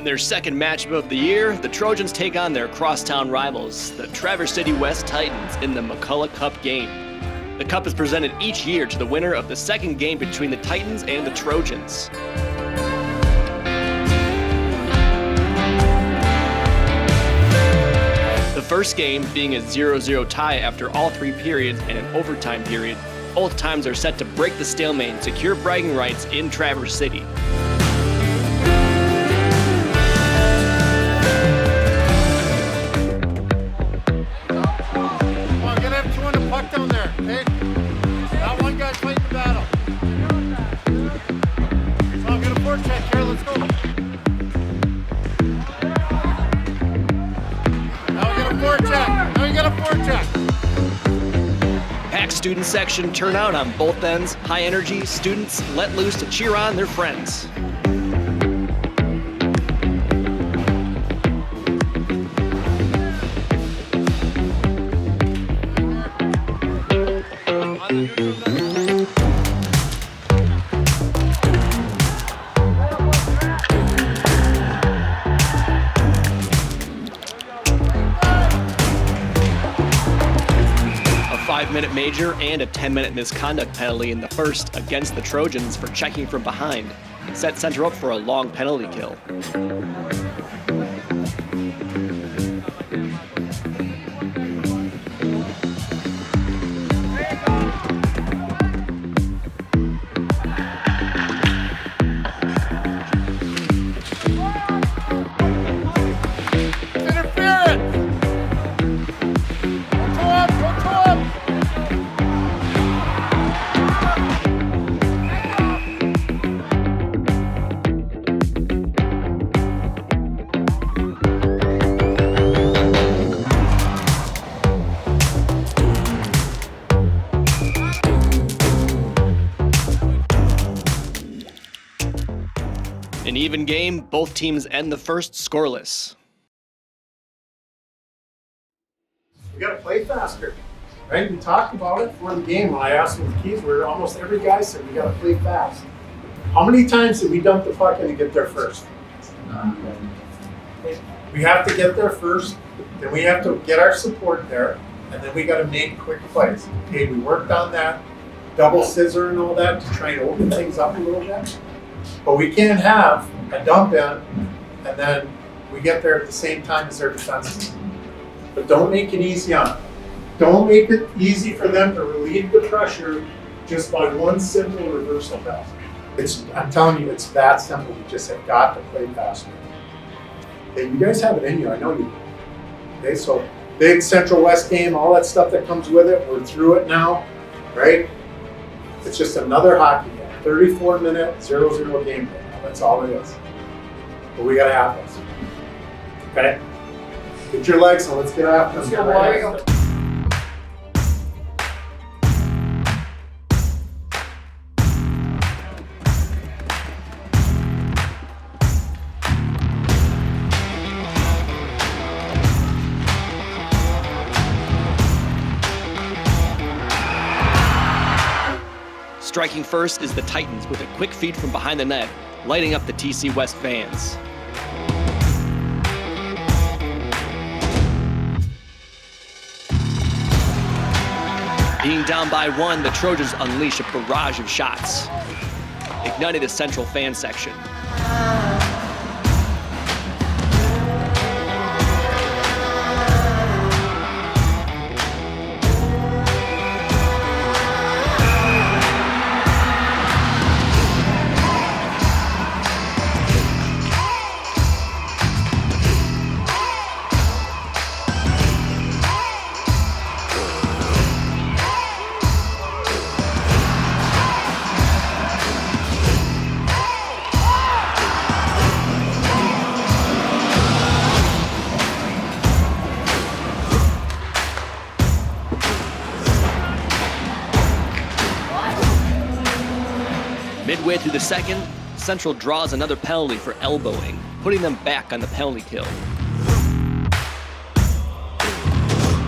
their second matchup of the year, the Trojans take on their crosstown rivals, the Traverse City West Titans, in the McCullough Cup game. The cup is presented each year to the winner of the second game between the Titans and the Trojans. The first game being a 0-0 tie after all three periods and an overtime period. Both times are set to break the stalemate and secure bragging rights in Traverse City. Down there, okay? That one guy's fighting the battle. So I'm gonna forecheck here, let's go. Now we get a forecheck. Now you get a forecheck. Packed student section turnout on both ends. High energy, students let loose to cheer on their friends. A 5-minute major and a 10-minute misconduct penalty in the first against the Trojans for checking from behind. It set center up for a long penalty kill. An even game, both teams end the first scoreless. We gotta play faster, right? We talked about it for the game. When I asked them the keys, where almost every guy said we gotta play fast. How many times did we dump the puck in to get there first? We have to get there first, then we have to get our support there, and then we gotta make quick plays. Okay, we worked on that double scissor and all that to try and open things up a little bit. But we can't have a dump in and then we get there at the same time as their defense. But don't make it easy on them. Don't make it easy for them to relieve the pressure just by one simple reversal pass. I'm telling you, it's that simple. You just have got to play faster. Okay, you guys have it in you, I know you do. Okay, so big Central West game, all that stuff that comes with it, we're through it now, right? It's just another hockey game. 34-minute 0-0 game day. That's all it is. But we gotta have this. Okay? Get your legs and let's get after them. Let's go. Striking first is the Titans with a quick feed from behind the net, lighting up the TC West fans. Being down by one, the Trojans unleash a barrage of shots, igniting the central fan section. Midway through the second, Central draws another penalty for elbowing, putting them back on the penalty kill.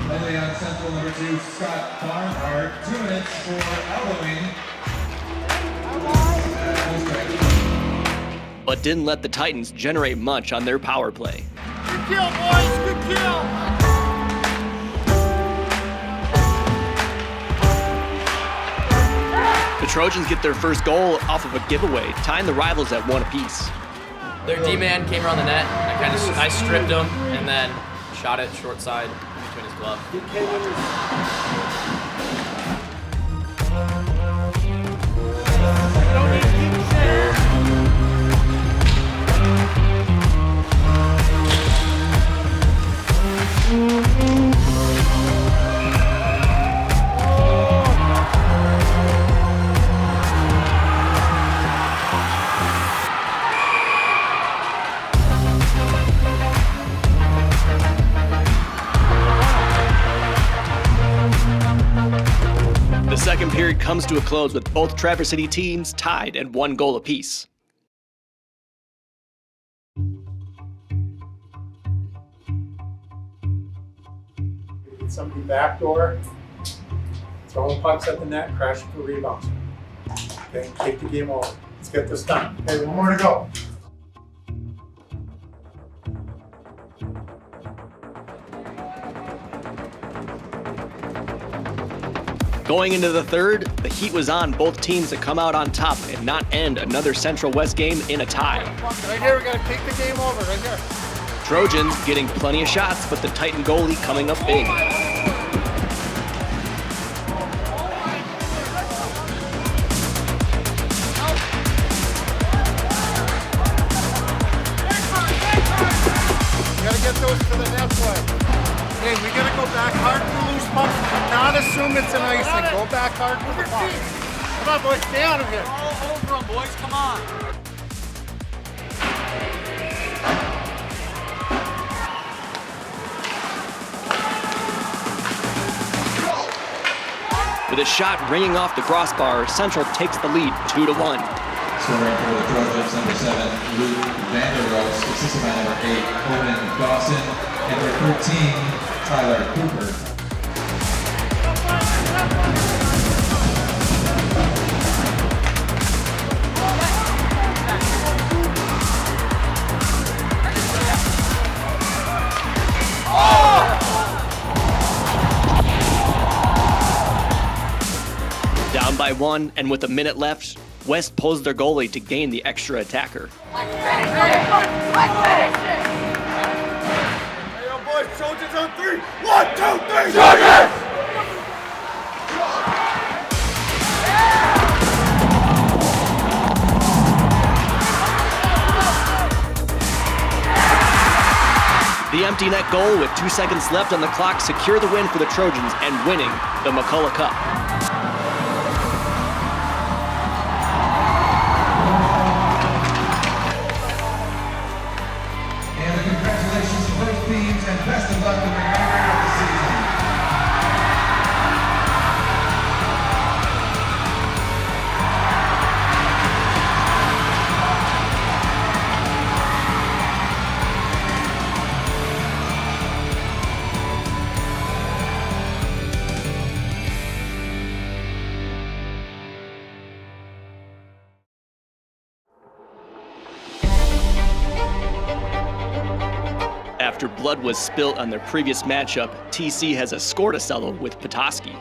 Penalty on Central number 2, Scott Barnhart. 2 minutes for elbowing. but didn't let the Titans generate much on their power play. Good kill, boys, good kill! The Trojans get their first goal off of a giveaway, tying the rivals at 1 apiece. Their D-man came around the net. I stripped him and then shot it short side between his glove. The second period comes to a close with both Traverse City teams tied at 1 goal apiece. Get somebody backdoor, throwing pucks at the net, crashing for rebounds. Okay, take the game over. Let's get this done. Okay, 1 more to go. Going into the third, the heat was on both teams to come out on top and not end another Central West game in a tie. Right here, we gotta take the game over, right here. Trojans getting plenty of shots, but the Titan goalie coming up big. We gotta get those to the net play. Hey, we gotta go back hard for loose pucks. Not assume it's an icing. Go back hard for the puck. Come on, boys, stay out of here. All over them, boys, come on. With a shot ringing off the crossbar, Central takes the lead 2-1. Scoring for the Trojans, number 7, Luke Vanderroos, assisted by number 8, Coleman Dawson, and number 13, Tyler Cooper. Down by 1, and with a minute left, West posed their goalie to gain the extra attacker. Hey, yo, boys, Trojans on 3. 1, 2, 3, Trojans! The empty net goal with 2 seconds left on the clock secured the win for the Trojans and winning the McCullough Cup. And congratulations to both teams and best of luck in the remainder of the season. After blood was spilt on their previous matchup, TC has a score to settle with Petoskey.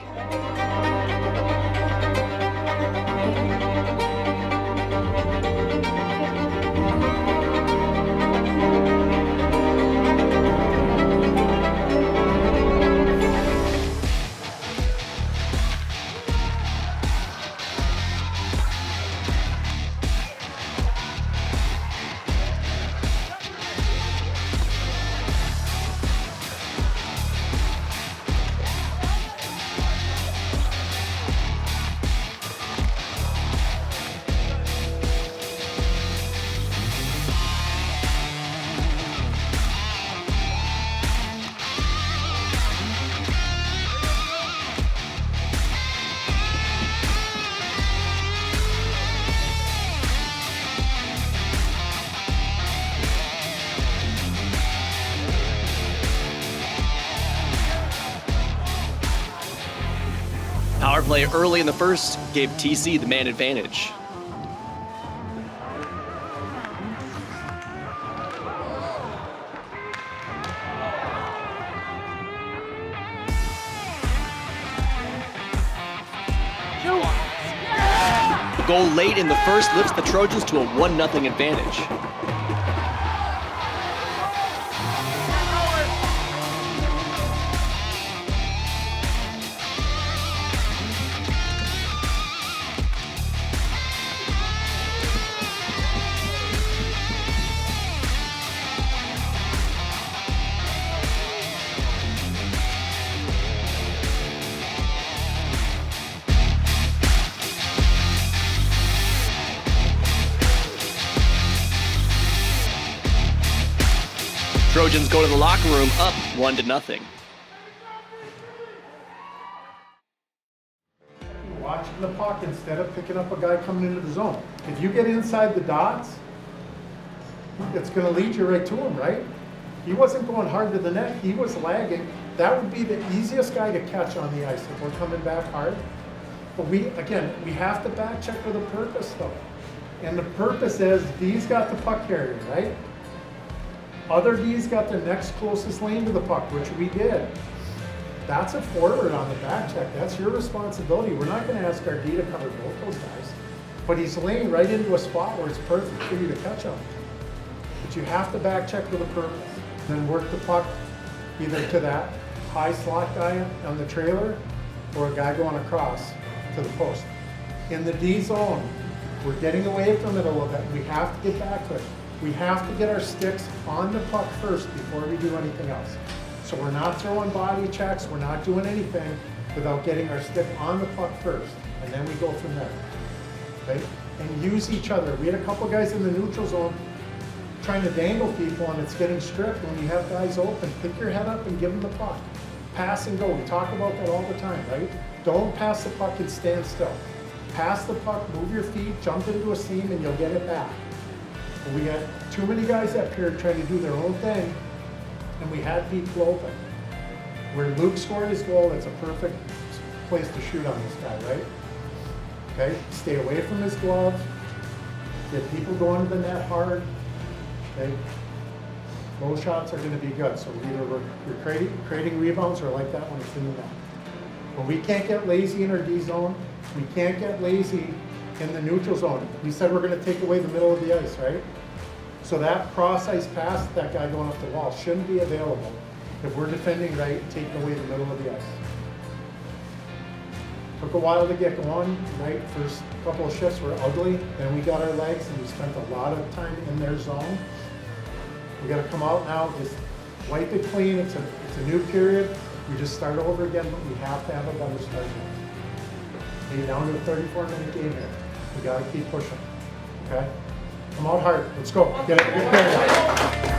Power play early in the first gave TC the man advantage. goal late in the first lifts the Trojans to a 1-0 advantage. Trojans go to the locker room up 1-0. Watching the puck instead of picking up a guy coming into the zone. If you get inside the dots, it's going to lead you right to him, right? He wasn't going hard to the net. He was lagging. That would be the easiest guy to catch on the ice if we're coming back hard. But we have to back check with a purpose, though. And the purpose is D's got the puck carrier, right? Other D's got their next closest lane to the puck, which we did. That's a forward on the back check. That's your responsibility. We're not going to ask our D to cover both those guys. But he's laying right into a spot where it's perfect for you to catch him. But you have to back check with a purpose. Then work the puck either to that high slot guy on the trailer or a guy going across to the post. In the D zone, we're getting away from it a little bit. We have to get back to it. We have to get our sticks on the puck first before we do anything else. So we're not throwing body checks, we're not doing anything without getting our stick on the puck first, and then we go from there, okay? And use each other. We had a couple guys in the neutral zone trying to dangle people, and it's getting stripped. When you have guys open, pick your head up and give them the puck. Pass and go. We talk about that all the time, right? Don't pass the puck and stand still. Pass the puck, move your feet, jump into a seam, and you'll get it back. And we got too many guys up here trying to do their own thing, and we had people open. Where Luke scored his goal, it's a perfect place to shoot on this guy, right? Okay, stay away from his glove, get people going to the net hard, okay? Low shots are gonna be good, so either we're creating rebounds or like that when it's in the net. But we can't get lazy in our D zone, we can't get lazy in the neutral zone. We said we're gonna take away the middle of the ice, right? So that cross-ice pass, that guy going up the wall, shouldn't be available. If we're defending right, taking away the middle of the ice. Took a while to get going, right? First couple of shifts were ugly, then we got our legs and we spent a lot of time in their zone. We gotta come out now, just wipe it clean, it's a new period. We just start over again, but we have to have a better start now. We're down to a 34-minute game here. We gotta keep pushing, okay? Come out hard, let's go, get it, get there.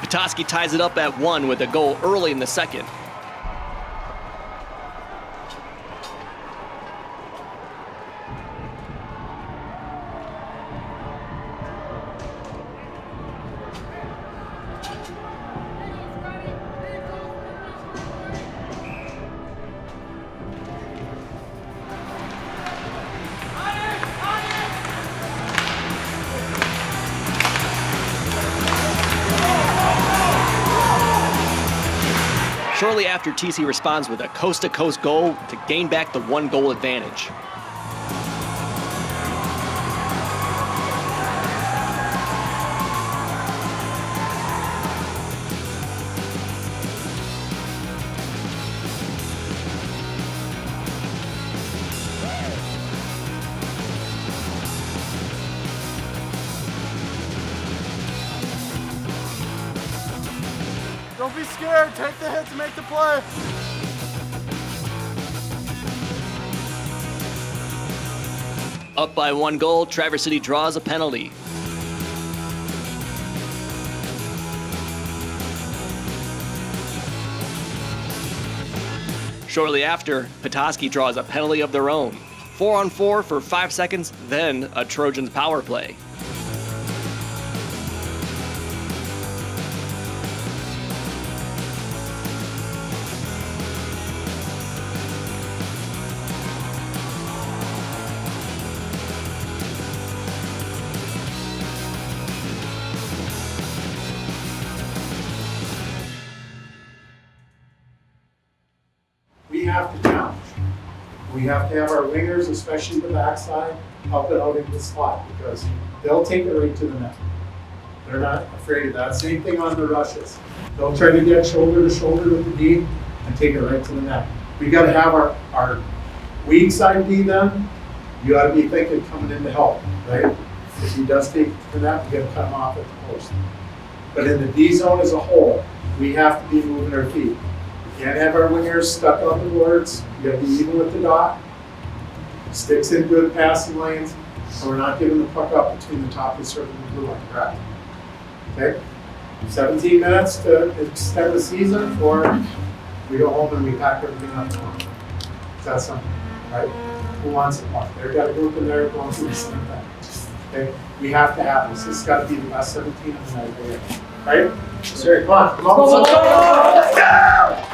Petoskey ties it up at 1 with a goal early in the second. Shortly after, TC responds with a coast-to-coast goal to gain back the 1-goal advantage. Don't be scared, take the hits and make the play. Up by 1 goal, Traverse City draws a penalty. Shortly after, Petoskey draws a penalty of their own. 4-on-4 for 5 seconds, then a Trojans power play. We have to challenge. We have to have our wingers, especially the backside, help it out in the slot because they'll take it right to the net. They're not afraid of that. Same thing on the rushes. They'll try to get shoulder to shoulder with the D and take it right to the net. We got to have our weak side D then. You got to be thinking coming in to help, right? If he does take it to the net, we got to cut him off at the post. But in the D zone as a whole, we have to be moving our feet. Can't have our wingers stuck on the boards. You gotta be even with the dot. Sticks in good passing lanes, so we're not giving the puck up between the top of the circle and the blue line, correct? Okay? 17 minutes to extend the season, or we go home and we pack everything up tomorrow. Is that something, right? Who wants it more? They've got a group in there going through the same thing. Okay? We have to have this. This has got to be the best 17 of the night, right? Sir, come on. Come on. Let's go!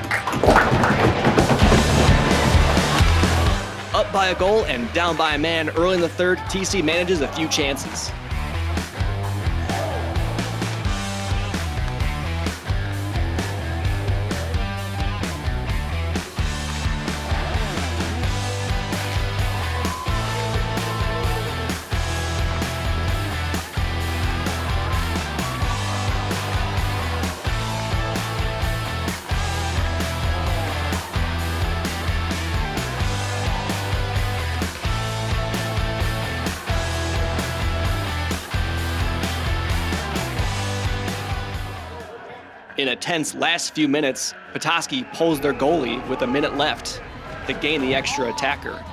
Up by a goal and down by a man early in the third, TC manages a few chances. In a tense last few minutes, Petoskey pulls their goalie with a minute left to gain the extra attacker.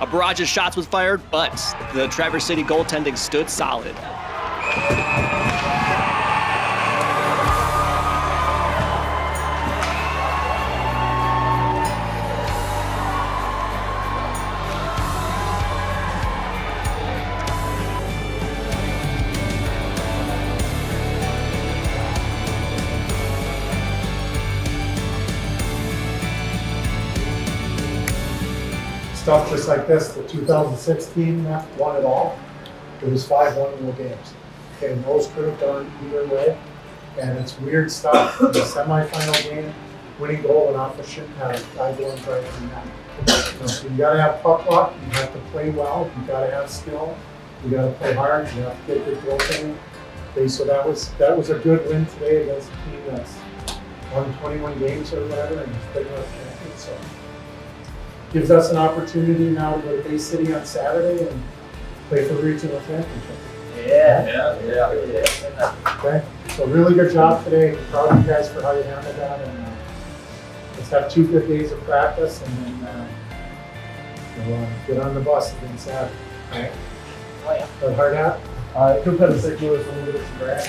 A barrage of shots was fired, but the Traverse City goaltending stood solid. Stuff just like this, the 2016 won it all. It was 5 1-0 games. Okay, and those could have gone either way. And it's weird stuff. The semifinal game, winning goal went off the shin pad, guy going right in that. So you gotta have puck luck, you have to play well, you gotta have skill, you gotta play hard, you have to get good goaltending. Okay, so that was a good win today against a team that's won 21 games or whatever and is playing out champions. So gives us an opportunity now to go to Bay City on Saturday and play for the regional championship. Yeah. Okay, so really good job today. Proud of you guys for how you handled that, and let's have 2 good days of practice, and then we'll get on the bus again Saturday. Right? Oh yeah. But hard hat? Could put a 6 Louis when we get some grass.